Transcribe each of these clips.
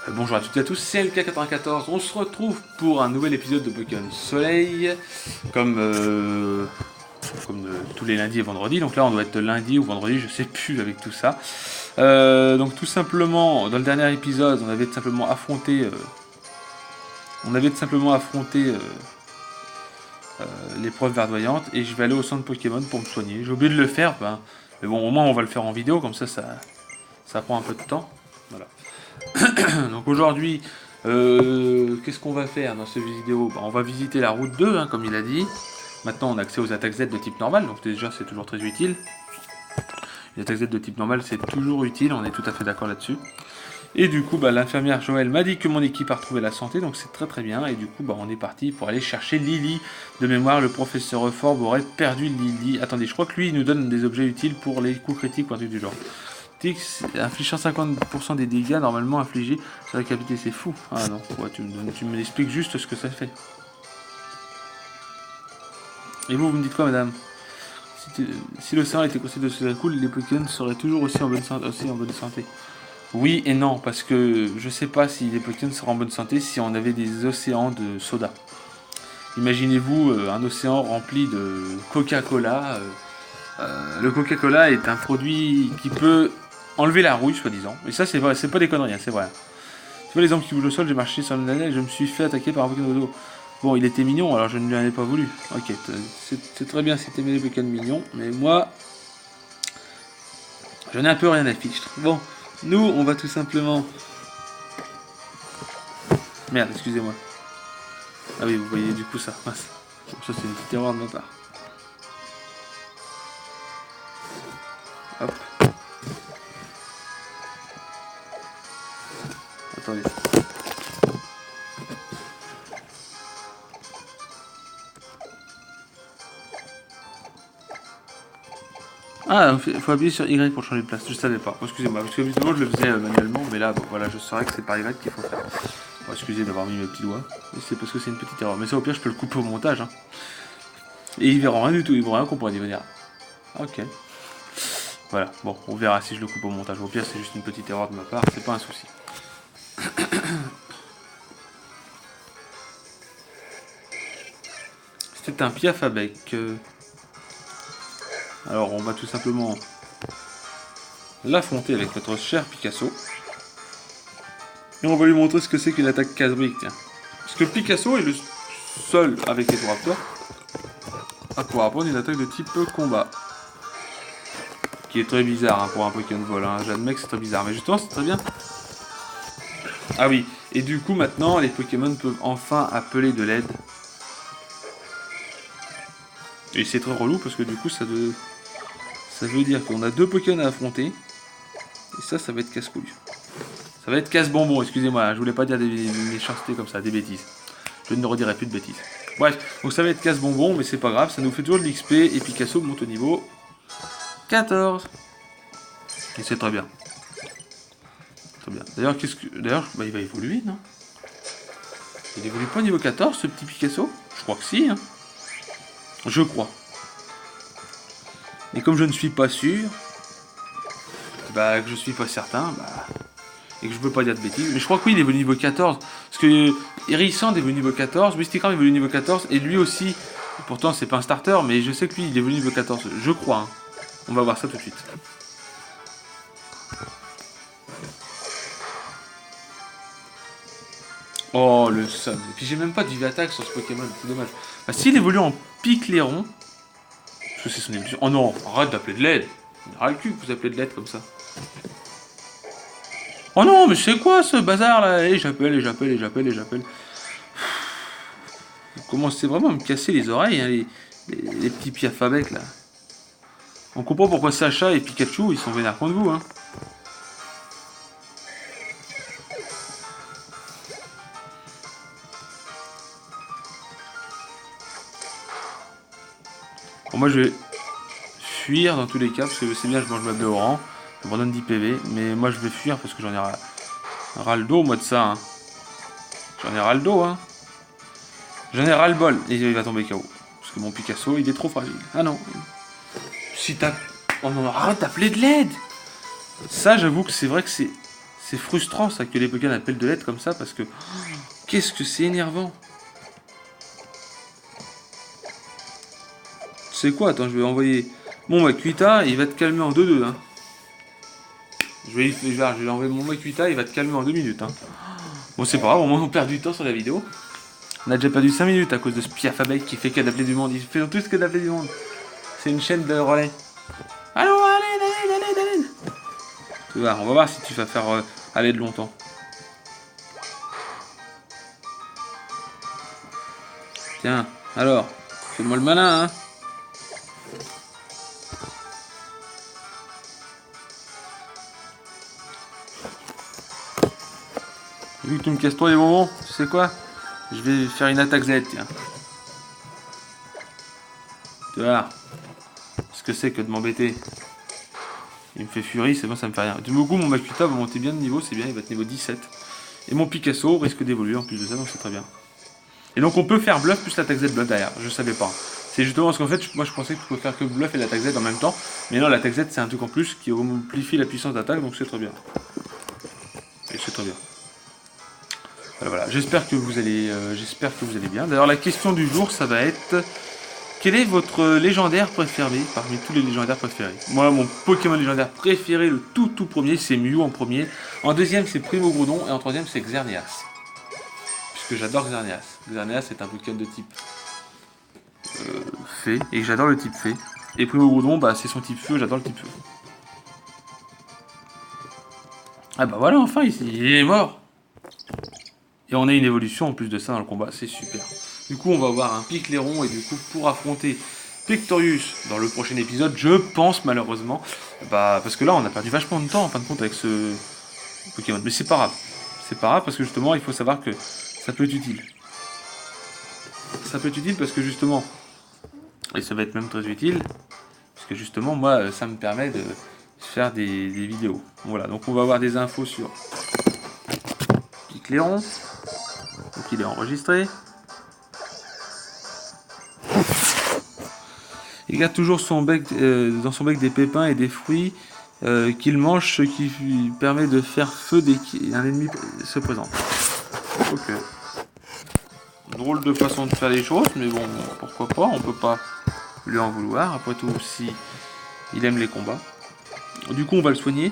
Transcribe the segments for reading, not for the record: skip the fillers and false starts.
Bonjour à toutes et à tous, c'est LK94, on se retrouve pour un nouvel épisode de Pokémon Soleil, comme tous les lundis et vendredis, donc là on doit être lundi ou vendredi, je sais plus avec tout ça. Donc tout simplement, dans le dernier épisode, on avait tout simplement affronté, l'épreuve verdoyante, et je vais aller au centre Pokémon pour me soigner. J'ai oublié de le faire, mais bon au moins on va le faire en vidéo, comme ça prend un peu de temps. Voilà. Donc aujourd'hui, qu'est-ce qu'on va faire dans cette vidéo? On va visiter la route 2, hein, comme il a dit. Maintenant, on a accès aux attaques Z de type normal, donc déjà c'est toujours très utile. Les attaques Z de type normal, c'est toujours utile, on est tout à fait d'accord là-dessus. Et du coup, l'infirmière Joël m'a dit que mon équipe a retrouvé la santé, donc c'est très très bien. Et du coup, on est parti pour aller chercher Lily. De mémoire, le professeur Forbes aurait perdu Lily. Attendez, je crois que lui, il nous donne des objets utiles pour les coups critiques ou un truc du genre. Infligeant 50% des dégâts normalement infligés sur la cavité, c'est fou. Ah non, ouais, tu me expliques juste ce que ça fait. Et vous me dites quoi, madame? Si l'océan était considéré de cool, les Pokémon seraient toujours aussi en bonne santé. Oui et non, parce que je sais pas si les Pokémon seraient en bonne santé si on avait des océans de soda. Imaginez-vous un océan rempli de Coca-Cola. Le Coca-Cola est un produit qui peut enlever la rouille, soi-disant. Et ça, c'est vrai, c'est pas des conneries, hein, c'est vrai. Tu vois les hommes qui bougent au sol, j'ai marché sur le nanel et je me suis fait attaquer par un Pokémon de dos. Bon, il était mignon, alors je ne lui en ai pas voulu. Ok, c'est très bien si t'aimais les Pokémon mignons, mais moi, j'en ai un peu rien à fiche. Bon, nous, on va tout simplement... Merde, excusez-moi. Ah oui, vous voyez du coup ça. Ça, c'est une petite erreur de ma part. Hop. Attendez. Ah, il faut appuyer sur Y pour changer de place. Je savais pas. Excusez-moi, parce que évidemment je le faisais manuellement, mais là, bon, voilà, je saurais que c'est par Y qu'il faut faire. Bon, excusez d'avoir mis mes petits doigts. C'est parce que c'est une petite erreur. Mais ça, au pire, je peux le couper au montage. Hein. Et ils verront rien du tout. Ils vont rien comprendre. Ils vont dire. Ok. Voilà. Bon, on verra si je le coupe au montage. Au pire, c'est juste une petite erreur de ma part. C'est pas un souci. C'était un piaf avec. Alors, on va tout simplement l'affronter avec notre cher Picasso. Et on va lui montrer ce que c'est qu'une attaque casse-brique, tiens. Parce que Picasso est le seul avec les Raptors à pouvoir apprendre une attaque de type combat. Qui est très bizarre hein, pour un Pokémon vol. Hein. J'admets que c'est très bizarre, mais justement c'est très bien. Ah oui, et du coup maintenant les Pokémon peuvent enfin appeler de l'aide. Et c'est très relou parce que du coup ça veut dire qu'on a deux Pokémon à affronter. Et ça va être casse-couille. Ça va être casse-bonbon, excusez-moi, je voulais pas dire des méchancetés comme ça, des bêtises. Je ne redirai plus de bêtises. Bref, donc ça va être casse-bonbon, mais c'est pas grave, ça nous fait toujours de l'XP et Picasso monte au niveau 14. Et c'est très bien. Très bien. D'ailleurs, il va évoluer, non? Il évolue pas au niveau 14, ce petit Picasso? Je crois que si, hein. Je crois. Et comme je ne suis pas sûr, que je suis pas certain, et que je peux pas dire de bêtises. Mais je crois que oui, il est venu niveau 14. Parce que Hérissand est venu niveau 14, Mysticram est venu niveau 14, et lui aussi, pourtant c'est pas un starter, mais je sais que lui il est venu niveau 14. Je crois. Hein. On va voir ça tout de suite. Oh le Sun. Et puis j'ai même pas d'IV-Attaque sur ce Pokémon, c'est dommage. S'il évolue en Picléron, parce que c'est son évolution. Oh non, arrête d'appeler de l'aide. Ras le cul que vous appelez de l'aide comme ça. Oh non, mais c'est quoi ce bazar là? Et j'appelle. Vous commencez vraiment à me casser les oreilles, hein, les petits piafabecs là. On comprend pourquoi Sacha et Pikachu ils sont vénères contre vous, hein. Bon, moi je vais fuir dans tous les cas, parce que c'est bien, je mange ma baie au rang. Je me redonne 10 PV, mais moi je vais fuir parce que j'en ai ras le dos, moi de ça. Hein. J'en ai ras le dos, hein. J'en ai ras le bol, et il va tomber KO. Parce que mon Picasso, il est trop fragile. Ah non. Si t'as... Oh non, arrête d'appeler de l'aide. Ça, j'avoue que c'est vrai que c'est C'est frustrant ça que les Pokémon appellent de l'aide comme ça parce que... Qu'est-ce que c'est énervant. Tu sais quoi? Attends, je vais envoyer... Mon Makuhita, il va te calmer en 2-2. Hein. Je vais lui envoyer mon Makuhita, il va te calmer en 2 minutes. Hein. Bon, c'est pas grave, au moins on perd du temps sur la vidéo. On a déjà perdu 5 minutes à cause de ce Piafabec qui fait qu'adapter du monde. Il fait tout ce qu'adapter du monde. C'est une chaîne de relais. Allô, allez. Tu vois, on va voir si tu vas faire aller de longtemps. Tiens, alors, fais-moi le malin, hein. Vu que tu me casses toi les bonbons, tu sais quoi? Je vais faire une attaque Z, tiens. Tu vois ce que c'est que de m'embêter. Il me fait furie, c'est bon, ça me fait rien. Du coup, mon Makuhita va monter bien de niveau, c'est bien, il va être niveau 17. Et mon Picasso risque d'évoluer en plus de ça, donc c'est très bien. Et donc on peut faire bluff plus l'attaque Z bluff derrière, je savais pas. C'est justement parce qu'en fait, moi je pensais que je pouvais faire que bluff et l'attaque Z en même temps. Mais non, l'attaque Z c'est un truc en plus qui amplifie la puissance d'attaque, donc c'est très bien. Et c'est très bien. Voilà, j'espère que vous allez bien. D'ailleurs, la question du jour, ça va être... Quel est votre légendaire préféré parmi tous les légendaires préférés? Moi, mon Pokémon légendaire préféré, le tout premier, c'est Mew en premier. En deuxième, c'est Primo Groudon. Et en troisième, c'est Xerneas. Puisque j'adore Xerneas. Xerneas est un Pokémon de type fée. Et j'adore le type fée. Et Primo Groudon, bah, c'est son type feu. J'adore le type feu. Ah bah voilà, enfin, il est mort. Et on a une évolution en plus de ça dans le combat. C'est super. Du coup, on va avoir un Picléron et du coup, pour affronter Pictorius dans le prochain épisode, je pense malheureusement, bah, parce que là, on a perdu vachement de temps en fin de compte avec ce Pokémon. Mais c'est pas grave. C'est pas grave parce que justement, il faut savoir que ça peut être utile. Ça peut être utile parce que justement, et ça va être même très utile, parce que justement, moi, ça me permet de faire des vidéos. Voilà, donc on va avoir des infos sur Picléron. Donc il est enregistré. Il garde toujours son bec, dans son bec des pépins et des fruits qu'il mange, ce qui lui permet de faire feu dès qu'un ennemi se présente. Ok. Drôle de façon de faire les choses, mais bon, pourquoi pas, on peut pas lui en vouloir. Après tout, si il aime les combats. Du coup, on va le soigner.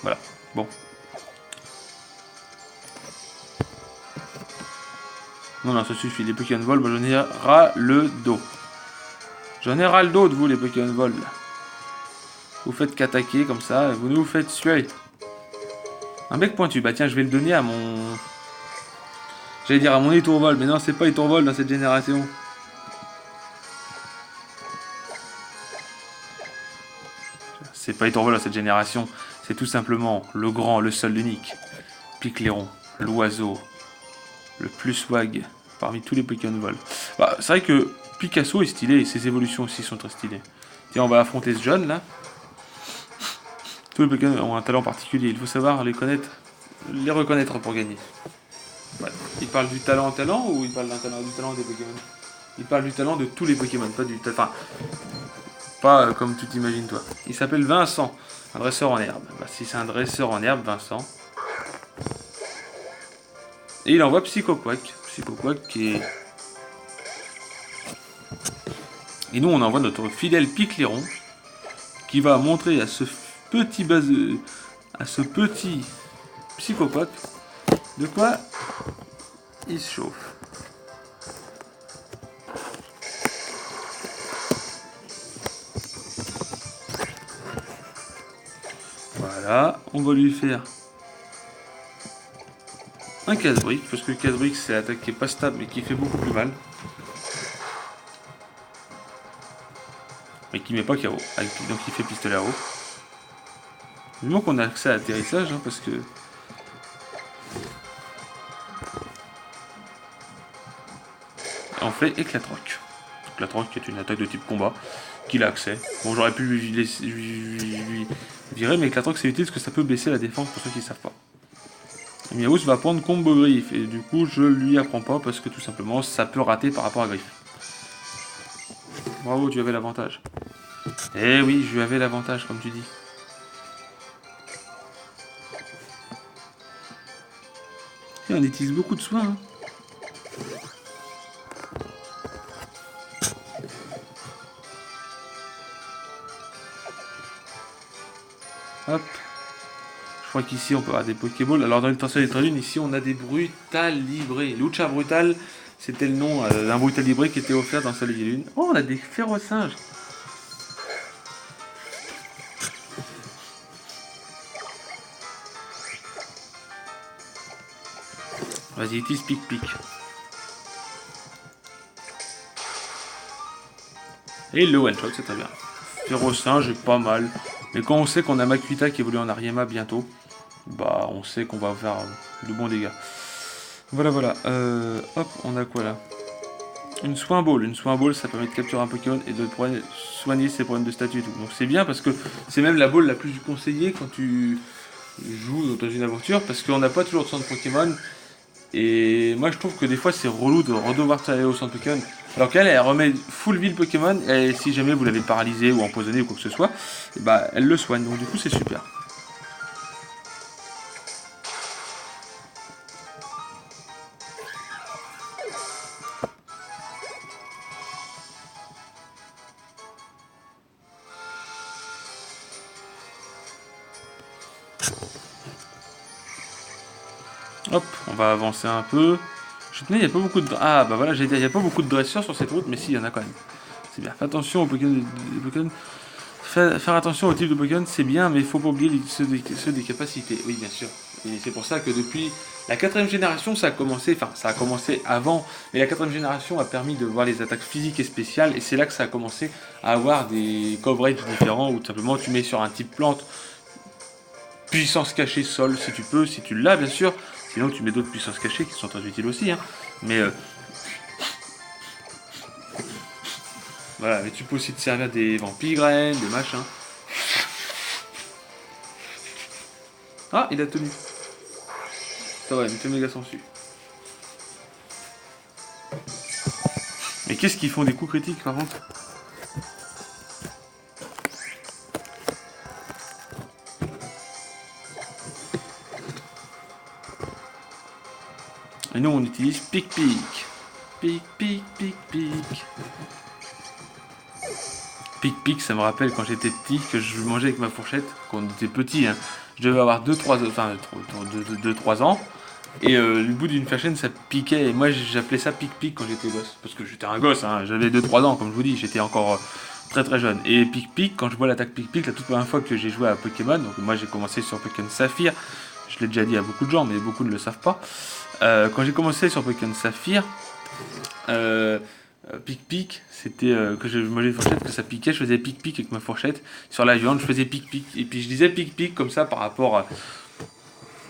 Voilà. Bon. Non, ça suffit. Les Pokémon vol, moi j'en ai ras le dos. J'en ai ras le dos de vous, les Pokémon vol. Vous faites qu'attaquer comme ça, et vous nous faites suer. Un bec pointu. Bah tiens, je vais le donner à mon... J'allais dire à mon étourvol, mais non, c'est pas étourvol dans cette génération. C'est pas étourvol dans cette génération. C'est tout simplement le grand, le seul, l'unique. Picléron, l'oiseau, le plus swag parmi tous les Pokémon vol. Bah, c'est vrai que Picasso est stylé et ses évolutions aussi sont très stylées. Tiens, on va affronter ce jeune là. Tous les Pokémon ont un talent particulier, il faut savoir les connaître, les reconnaître pour gagner. Ouais. Il parle du talent ou il parle du talent des Pokémon? Il parle du talent de tous les Pokémon, pas du talent. Enfin, pas comme tu t'imagines toi. Il s'appelle Vincent, un dresseur en herbe. Bah, si c'est un dresseur en herbe, Vincent. Et il envoie Psychoquack. Psychoquack qui est... Et nous on envoie notre fidèle Picléron qui va montrer à ce petit Psychoquack de quoi il se chauffe. Voilà, on va lui faire un casse-brique, parce que le casse-brique c'est l'attaque qui est pas stable mais qui fait beaucoup plus mal. Mais qui met pas KO, donc il fait pistolet à eau. Vivement qu'on a accès à l'atterrissage, hein, parce que... On fait éclatroc. Éclatroc qui est une attaque de type combat, qu'il a accès. Bon, j'aurais pu lui virer, mais éclatroc c'est utile parce que ça peut baisser la défense pour ceux qui ne savent pas. Miaous va prendre combo griffe. Et du coup, je lui apprends pas parce que tout simplement, ça peut rater par rapport à griffe. Bravo, tu avais l'avantage. Eh oui, je lui avais l'avantage, comme tu dis. Et on utilise beaucoup de soins. Hein. Hop. Je crois qu'ici on peut avoir des Pokéballs. Alors dans l'utensile des Tradunes, ici on a des Brutalibrés. Lucha Brutal, c'était le nom d'un Brutalibré qui était offert dans Soleil et Lune. Oh, on a des Férocinges. Vas-y, utilise Pic-Pic. Et le one-shot, c'est très bien. Férocinge est pas mal. Mais quand on sait qu'on a Makuita qui évolue en Ariema bientôt, bah on sait qu'on va faire de bons dégâts. Voilà, voilà. Hop, on a quoi là? Une soin ball. Une soin ball, ça permet de capturer un Pokémon et de soigner ses problèmes de statut et tout. Donc c'est bien parce que c'est même la ball la plus conseillée quand tu joues dans une aventure parce qu'on n'a pas toujours de centre Pokémon. Et moi je trouve que des fois c'est relou de redevoir aller au centre Pokémon. Alors qu'elle, elle remet full vie le Pokémon et si jamais vous l'avez paralysé ou empoisonné ou quoi que ce soit, et bah elle le soigne. Donc du coup c'est super. Hop, on va avancer un peu. Je tenais, il n'y a pas beaucoup de... Ah, bah voilà, j'ai dit, il n'y a pas beaucoup de dresseurs sur cette route, mais si, il y en a quand même. C'est bien. Fais attention aux Pokémon. Faire attention au type de Pokémon, c'est bien, mais il faut pas oublier ceux des capacités. Oui, bien sûr. Et c'est pour ça que depuis la 4ème génération, ça a commencé, enfin, ça a commencé avant, mais la 4ème génération a permis de voir les attaques physiques et spéciales, et c'est là que ça a commencé à avoir des coverages différents, où tout simplement tu mets sur un type plante, puissance cachée sol, si tu peux, si tu l'as, bien sûr. Sinon, tu mets d'autres puissances cachées qui sont très utiles aussi. Hein. Mais voilà, mais tu peux aussi te servir des vampigraines, des machins. Ah, il a tenu. Ça va, il me fait méga sensu. Mais qu'est-ce qu'ils font des coups critiques par contre? Et nous on utilise Pic-Pic. Pic-Pic, Pic-Pic. Pic-Pic, ça me rappelle quand j'étais petit que je mangeais avec ma fourchette, quand on était petit. Hein. Je devais avoir 2-3 ans. Et le bout d'une chaîne ça piquait. Et moi j'appelais ça Pic-Pic quand j'étais gosse. Parce que j'étais un gosse, hein. J'avais 2-3 ans, comme je vous dis, j'étais encore très très jeune. Et Pic-Pic, quand je vois l'attaque Pic-Pic, la toute première fois que j'ai joué à Pokémon, donc moi j'ai commencé sur Pokémon Saphir. Je l'ai déjà dit à beaucoup de gens, mais beaucoup ne le savent pas. Quand j'ai commencé sur Pokémon Saphir, Pic-Pic, c'était que je mangeais une fourchette, que ça piquait, je faisais Pic-Pic avec ma fourchette. Sur la viande, je faisais Pic-Pic. Et puis je disais Pic-Pic comme ça par rapport à...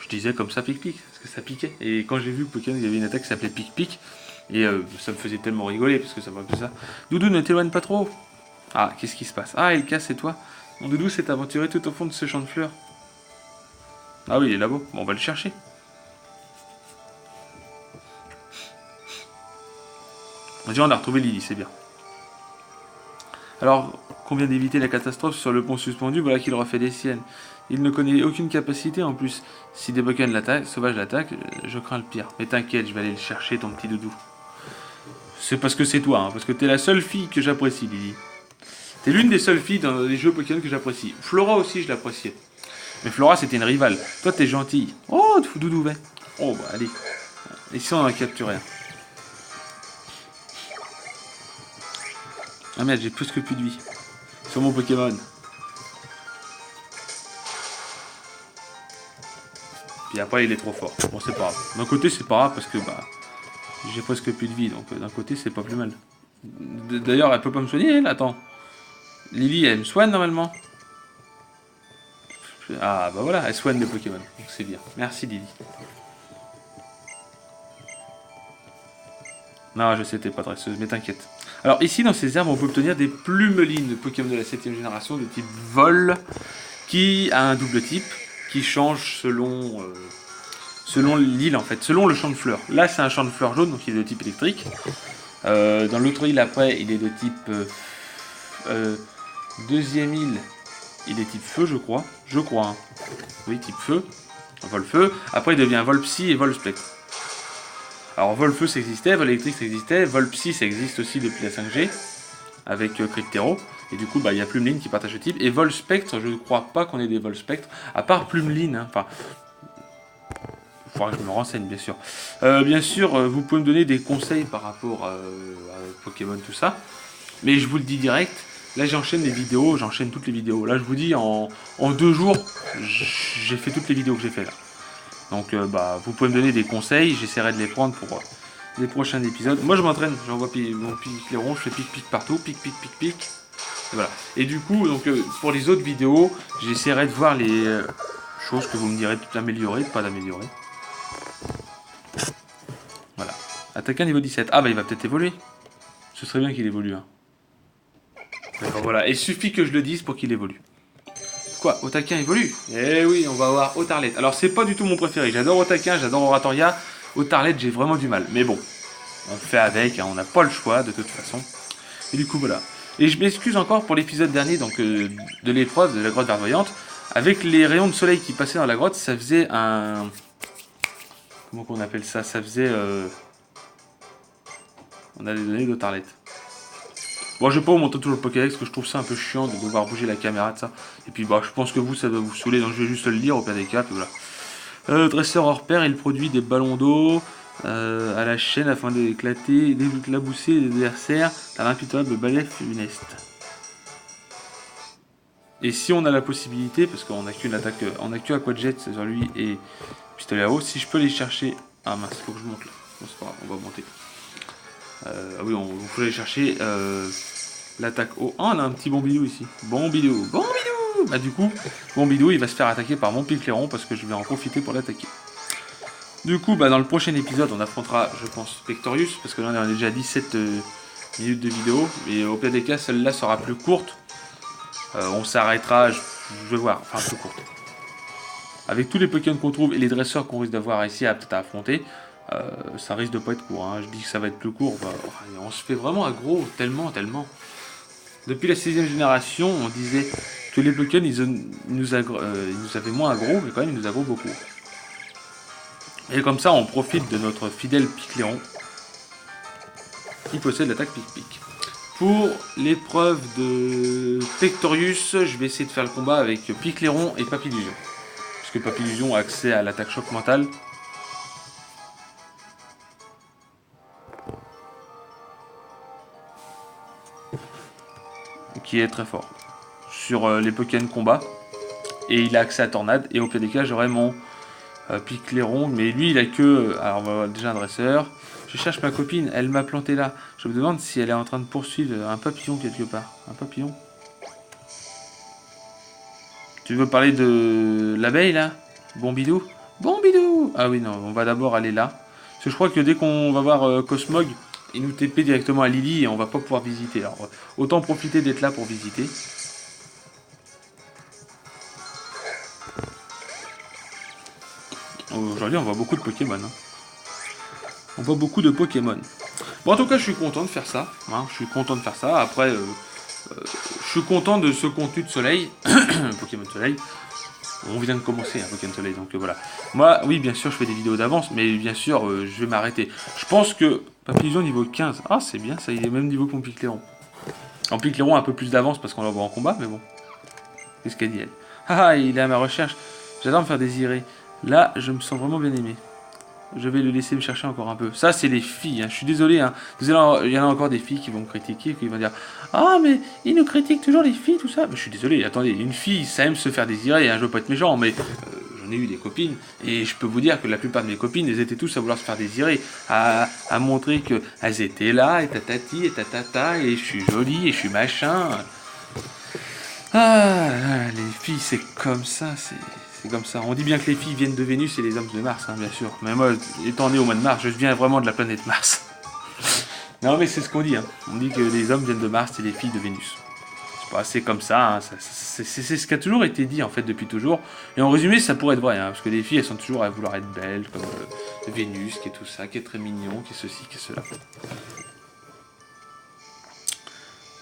Je disais comme ça Pic-Pic, parce que ça piquait. Et quand j'ai vu que Pokémon, il y avait une attaque qui s'appelait Pic-Pic, et ça me faisait tellement rigoler, parce que ça m'a fait ça. Doudou, ne t'éloigne pas trop. Ah, qu'est-ce qui se passe? Ah, Elka, c'est toi. Mon Doudou s'est aventuré tout au fond de ce champ de fleurs. Ah oui, il est là-bas. Bon, on va le chercher. Déjà, on a retrouvé Lily, c'est bien. Alors, qu'on vient d'éviter la catastrophe sur le pont suspendu, voilà qu'il refait des siennes. Il ne connaît aucune capacité en plus. Si des Pokémon sauvages l'attaquent, je crains le pire. Mais t'inquiète, je vais aller le chercher, ton petit doudou. C'est parce que c'est toi, hein, parce que t'es la seule fille que j'apprécie, Lily. T'es l'une des seules filles dans les jeux Pokémon que j'apprécie. Flora aussi, je l'appréciais. Mais Flora, c'était une rivale. Toi, t'es gentille. Oh, doudou, va. Oh, bah, allez. Ici, on en a capturé un. Ah merde, j'ai presque plus de vie. Sur mon Pokémon. Puis après, il est trop fort. Bon, c'est pas grave. D'un côté, c'est pas grave parce que bah j'ai presque plus de vie. Donc d'un côté, c'est pas plus mal. D'ailleurs, elle peut pas me soigner, elle. Attends. Lily, elle me soigne normalement. Ah bah voilà, elle soigne les Pokémon. Donc c'est bien. Merci Lily. Non, je sais, t'es pas dresseuse, mais t'inquiète. Alors ici, dans ces herbes, on peut obtenir des plumelines de Pokémon de la 7ème génération de type vol, qui a un double type, qui change selon selon l'île en fait, selon le champ de fleurs. Là c'est un champ de fleurs jaune, donc il est de type électrique. Dans l'autre île après, il est de type deuxième île, il est type feu, je crois. Hein. Oui, type feu. Vol feu. Après il devient vol psy et vol spectre. Alors vol feu ça existait, vol électrique ça existait, vol psy ça existe aussi depuis la 5G avec Cryptero. Et du coup, bah, il y a Plumeline qui partage le type. Et Vol Spectre, je ne crois pas qu'on ait des Vol Spectre, à part Plumeline. Hein. Enfin, il faudra que je me renseigne, bien sûr. Bien sûr, vous pouvez me donner des conseils par rapport à Pokémon, tout ça. Mais je vous le dis direct, là j'enchaîne les vidéos, j'enchaîne toutes les vidéos. Là, je vous dis, en 2 jours, j'ai fait toutes les vidéos que j'ai fait là. Donc, bah, vous pouvez me donner des conseils, j'essaierai de les prendre pour les prochains épisodes. Moi, je m'entraîne, j'envoie mon pic-clairon, je fais pic-pic partout, pic-pic-pic-pic. Voilà. Et du coup, donc, pour les autres vidéos, j'essaierai de voir les choses que vous me direz d'améliorer, pas d'améliorer. Voilà. Attaquant niveau 17. Ah bah il va peut-être évoluer. Ce serait bien qu'il évolue. Hein. D'accord, voilà. Il suffit que je le dise pour qu'il évolue. Quoi, Otaquin évolue? Eh oui, on va avoir Otarlet. Alors c'est pas du tout mon préféré. J'adore Otaquin, j'adore Oratoria. Otarlet, j'ai vraiment du mal. Mais bon, on fait avec, hein. On n'a pas le choix de toute façon. Et du coup, voilà. Et je m'excuse encore pour l'épisode dernier donc, de l'épreuve de la grotte verdoyante. Avec les rayons de soleil qui passaient dans la grotte, ça faisait un... Comment qu'on appelle ça? Ça faisait... On a des données d'Otarlet. Bon, je vais pas vous montrer tout le Pokédex, parce que je trouve ça un peu chiant de devoir bouger la caméra de ça. Et puis, bah, je pense que vous, ça doit vous saouler, donc je vais juste le lire au pire des cas, puis voilà. Dresseur hors pair, il produit des ballons d'eau à la chaîne afin d'éclater, d'éclabousser les adversaires à l'impitoyable balai funeste. Et si on a la possibilité, parce qu'on a qu'une attaque, on a que Aquajet sur lui et pistolet à eau, si je peux les chercher... Ah mince, faut que je monte là. Bon, c'est pas grave, on va monter. Oui, on peut aller chercher l'attaque eau. Ah, on a un petit Bombidou ici. Bombidou. Bah du coup, Bombidou, il va se faire attaquer par mon Picléron parce que je vais en profiter pour l'attaquer. Du coup, bah, dans le prochain épisode, on affrontera, je pense, Pectorius, parce que là, on a déjà 17 minutes de vidéo. Et au pire des cas, celle-là sera plus courte. On s'arrêtera, je vais voir, enfin plus courte. Avec tous les Pokémon qu'on trouve et les dresseurs qu'on risque d'avoir ici à peut-être affronter, ça risque de pas être court. Hein. Je dis que ça va être plus court. Bah, on se fait vraiment aggro, tellement. Depuis la 6ème génération, on disait que les Pokémon, ils nous avaient moins aggro, mais quand même, ils nous aggro beaucoup. Et comme ça, on profite de notre fidèle Picléron. Il possède l'attaque Pic-Pic. Pour l'épreuve de Pectorius, je vais essayer de faire le combat avec Picléron et Papillusion. Parce que Papillusion a accès à l'attaque choc mentale. Qui est très fort. Sur les Pokémon combat. Et il a accès à Tornade. Et au pire des cas, j'aurai mon Picléron. Mais lui, il a que... alors, on va avoir déjà un dresseur. Je cherche ma copine, elle m'a planté là. Je me demande si elle est en train de poursuivre un papillon quelque part. Un papillon. Tu veux parler de l'abeille là? Bombidou? Ah oui, non, on va d'abord aller là. Parce que je crois que dès qu'on va voir Cosmog, il nous TP directement à Lily et on va pas pouvoir visiter. Alors, autant profiter d'être là pour visiter. Aujourd'hui, on voit beaucoup de Pokémon. Hein. On voit beaucoup de Pokémon. Bon, en tout cas, je suis content de faire ça. Hein, je suis content de faire ça. Après, je suis content de ce contenu de soleil. Pokémon Soleil. On vient de commencer, hein, Pokémon Soleil. Donc voilà. Moi, oui, bien sûr, je fais des vidéos d'avance. Mais bien sûr, je vais m'arrêter. Je pense que Papillusion niveau 15. Ah, c'est bien, ça. Il est au même niveau que mon Picléron. En Picléron, un peu plus d'avance parce qu'on va voir en combat. Mais bon. Qu'est-ce qu'elle dit, elle? Ah, il est à ma recherche. J'adore me faire désirer. Là, je me sens vraiment bien aimé. Je vais le laisser me chercher encore un peu. Ça, c'est les filles. Hein. Je suis désolé. Hein. Il y en a encore des filles qui vont me critiquer, qui vont dire « Ah, mais ils nous critiquent toujours les filles, tout ça. » Mais je suis désolé. Attendez, une fille, ça aime se faire désirer. Hein. Je veux pas être méchant, mais j'en ai eu des copines. Et je peux vous dire que la plupart de mes copines, elles étaient tous à vouloir se faire désirer. À montrer qu'elles étaient là, et tatati, et tatata, et je suis jolie, et je suis machin. Ah, les filles, c'est comme ça, c'est comme ça. On dit bien que les filles viennent de Vénus et les hommes de Mars, hein, bien sûr. Mais moi, étant né au mois de Mars, je viens vraiment de la planète Mars. Non, mais c'est ce qu'on dit. Hein. On dit que les hommes viennent de Mars et les filles de Vénus. Bah, c'est comme ça, hein, c'est ce qui a toujours été dit en fait depuis toujours. Et en résumé, ça pourrait être vrai, hein, parce que les filles elles sont toujours à vouloir être belles, comme Vénus, qui est tout ça, qui est très mignon, qui est ceci, qui est cela.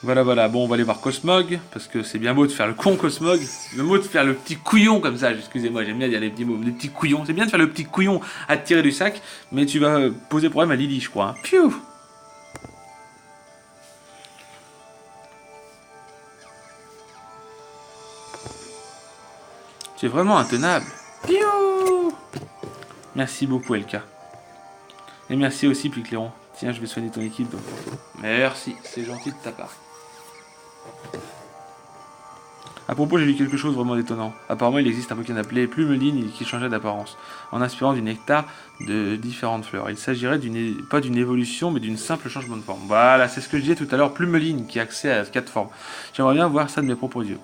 Voilà, voilà, bon, on va aller voir Cosmog, parce que c'est bien beau de faire le con Cosmog, c'est bien beau de faire le petit couillon comme ça, excusez-moi, j'aime bien dire les petits mots, les petits couillons, c'est bien de faire le petit couillon à te tirer du sac, mais tu vas poser problème à Lily, je crois. Hein. Piou. Tu es vraiment intenable. Piou. Merci beaucoup, Elka. Et merci aussi, Picléron. Tiens, je vais soigner ton équipe. Donc. Merci, c'est gentil de ta part. À propos, j'ai vu quelque chose vraiment d'étonnant. Apparemment, il existe un Pokémon appelé Plumeline qui changeait d'apparence, en inspirant du nectar de différentes fleurs. Il s'agirait pas d'une évolution, mais d'une simple changement de forme. Voilà, c'est ce que je disais tout à l'heure, Plumeline, qui a accès à 4 formes. J'aimerais bien voir ça de mes propres yeux.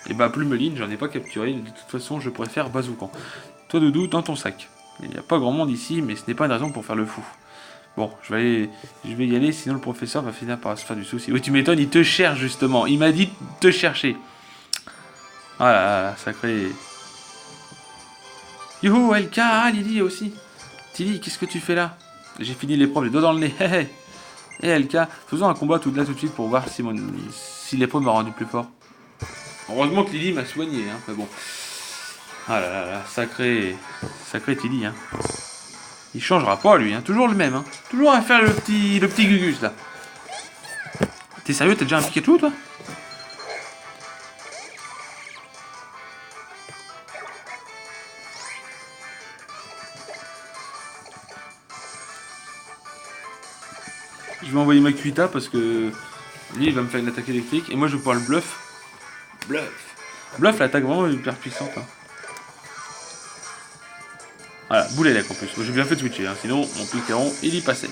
Et bah, Plumeline, j'en ai pas capturé, de toute façon, je préfère Bazoukan. Toi, Doudou, dans ton sac. Il n'y a pas grand monde ici, mais ce n'est pas une raison pour faire le fou. Bon, je vais y aller, sinon le professeur va finir par se faire du souci. Oui, tu m'étonnes, il te cherche justement. Il m'a dit de te chercher. Ah là là, sacré. Youhou, LK, ah, Lily aussi. Tilly, qu'est-ce que tu fais là? J'ai fini l'épreuve, les doigts dans le nez. Hé hé. LK, faisons un combat tout de suite pour voir si l'épreuve m'a rendu plus fort. Heureusement que Lily m'a soigné, hein, mais bon. Ah là là là, sacré Tilly, hein. Il changera pas lui, hein, toujours le même, hein. Toujours à faire le petit Gugus là. T'es sérieux, t'as déjà un Pikachu toi? Je vais envoyer Makuita parce que lui il va me faire une attaque électrique et moi je vais pouvoir le bluff. Bluff, l'attaque vraiment hyper puissante. Hein. Voilà, Boulélec en plus. J'ai bien fait de switcher, hein. Sinon mon Picléron il y passait.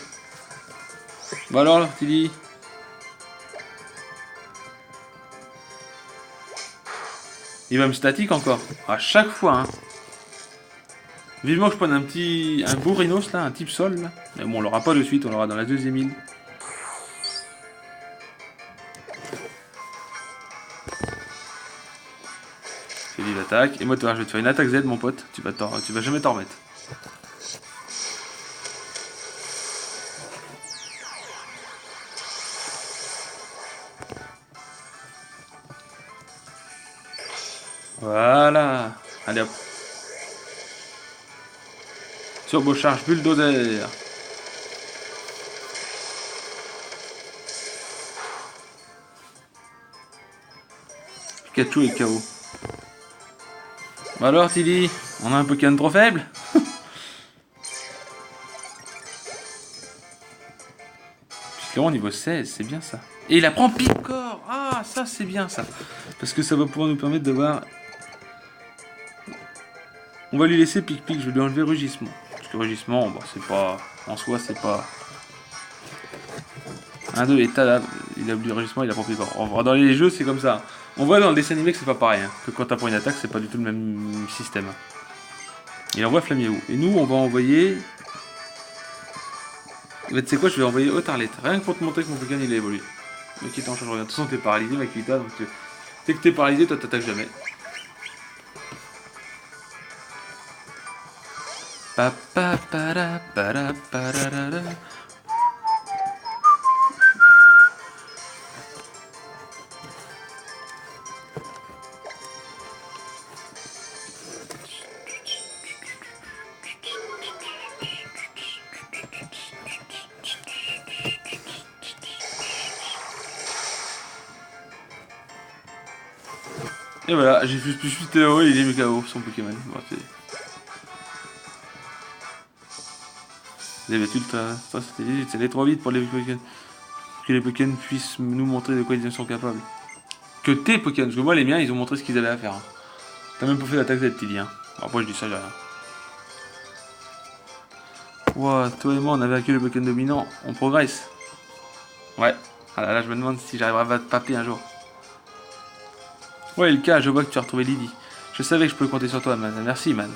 Bon alors, Tilly. Il va me statique encore. À chaque fois, hein. Vivement que je prenne un beau Rhinos là, un type sol là. Mais bon, on l'aura pas de suite, on l'aura dans la deuxième île. Fais vive l'attaque. Et moi, toi, je vais te faire une attaque Z, mon pote. Tu vas jamais t'en remettre. Voilà. Allez hop. Turbocharge bulldozer. Pikachu est KO. Bah alors Tilly, on a un Pokémon trop faible? Picléron niveau 16, c'est bien ça. Et il apprend Picor. Ah ça c'est bien ça. Parce que ça va pouvoir nous permettre de voir. On va lui laisser Pic-Pic, je vais lui enlever Rugissement. Parce que Rugissement, bon, c'est pas. En soi, c'est pas. 1, 2, et tada, il a oublié Rugissement, il a pas Picor. Dans les jeux, c'est comme ça. On voit dans le dessin animé que c'est pas pareil. Hein, que quand t'apprends une attaque, c'est pas du tout le même système. Il envoie Flamieou. Et nous, on va envoyer. Mais tu sais quoi, je vais envoyer Otarlet. Rien que pour te montrer que mon Pokémon il a évolué. Mais qui t'en change rien. De toute façon, t'es paralysé, Makuita, donc dès que t'es paralysé, toi t'attaques jamais. Pa pa para para pararara. Et voilà, j'ai plus Théo et il est mis KO son Pokémon. Bon, les habitudes, c'est aller trop vite pour les Pokémon. Que les Pokémon puissent nous montrer de quoi ils sont capables. Que tes Pokémon, parce que moi les miens ils ont montré ce qu'ils avaient à faire. Hein. T'as même pas fait l'attaque Z, Tilly. Hein. Après je dis ça, j'ai rien. Wow, toi et moi on avait accueilli le Pokémon dominant, on progresse. Ouais, ah là je me demande si j'arriverai à te paper un jour. Ouais, LK, je vois que tu as retrouvé Lily. Je savais que je pouvais compter sur toi, man. Merci, man.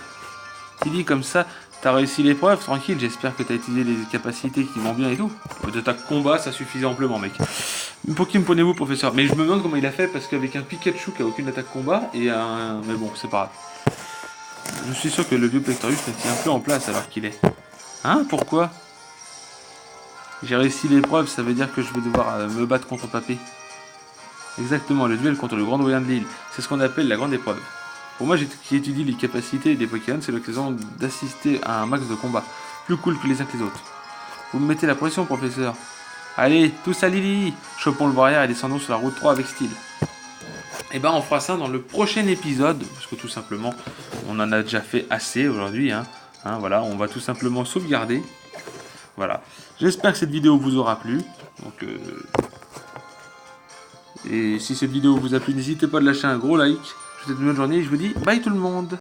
Tilly, comme ça, T'as réussi l'épreuve, tranquille, j'espère que t'as utilisé les capacités qui vont bien et tout. De ta combat, ça suffisait amplement, mec. Pour qui me prenez-vous, professeur? Mais je me demande comment il a fait, parce qu'avec un Pikachu qui a aucune attaque combat, et un... Mais bon, c'est pas grave. Je suis sûr que le vieux Plectorius ne tient plus en place alors qu'il est. Hein? Pourquoi? J'ai réussi l'épreuve, ça veut dire que je vais devoir me battre contre Papé. Exactement, le duel contre le grand doyen de l'île. C'est ce qu'on appelle la grande épreuve. Pour moi, qui étudie les capacités des Pokémon, c'est l'occasion d'assister à un max de combat. Plus cool que les uns que les autres. Vous me mettez la pression, professeur. Allez, tous à Lily. Chopons le barrière et descendons sur la route 3 avec style. Et ben, on fera ça dans le prochain épisode. Parce que tout simplement, on en a déjà fait assez aujourd'hui. Voilà, on va tout simplement sauvegarder. Voilà. J'espère que cette vidéo vous aura plu. Donc, et si cette vidéo vous a plu, n'hésitez pas à lâcher un gros like. Je vous souhaite une bonne journée et je vous dis bye tout le monde.